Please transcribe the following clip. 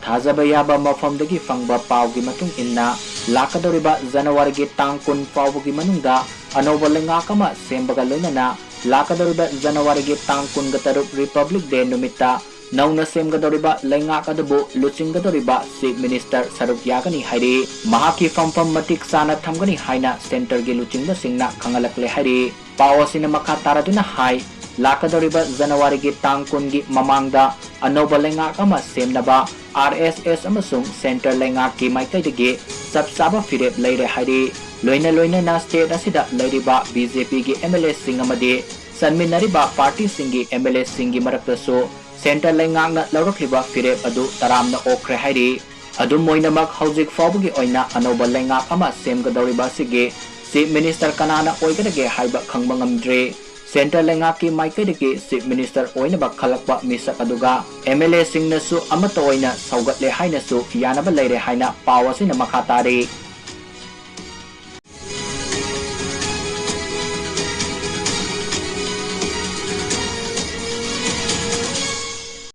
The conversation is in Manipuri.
थाजबा याबा मफमदगी फंगबा पावगी मतुंग इन्ना लाकदोरिबा जनवरी तांग कुन फावबगी मनुंगदा अनोबा लेंगाक अमा सेंबगा लोइनना लाकदोरिबा जनवरी तांग कुन गतरुक रिपब्लिक डे नुमित्ता नौना सेमगदोरिबा लेंगाक अदबु लुचिंगदोरिबा चीफ मिनिस्टर सरुक यागनी हाइरी महाकी फमफम मतिक साना थमगनी हाइना सेंटर गे लुचिंगबा सिंगना खंगलकले हाइरी पावसिना मखा तारादुना हाइ लाकदोरिबा जनवरी गे तांग कुनगी ममांगदा अनोबा लेंगाक अमा सेमनबा RSS अमसुंग सेंटर लेंगाक की माइकैदगी सबसाबा फिरेप लेरे हाइरी लोइना लोइना ना स्टेट असिदा लेरिबा बीजेपी की MLA सिंग अमदी सन्मिनरिबा पार्टी सिंगी MLA सिंगी मरक्तसो सेंटर लेंगाकना लौरक्लिबा फिरेप अदु तरामना ओख्रे हाइरी अदु मोइनमक हौजिक फावबगी ओइना अनोबा लेंगाक अमा सेमगदौरिबा सिगे चीफ मिनिस्टर कनाना ओइगदगे हाइबा खंगबा ngamdre सेंटर लेंगाक की माइकैदगी चीफ मिनिस्टर ओइनबा खलकबा मिसक अदुगा MLA सिंगनसु अमत ओइना सौगतले हाइनसु यानबा लेरे हाइना पाव असिना मखा तारी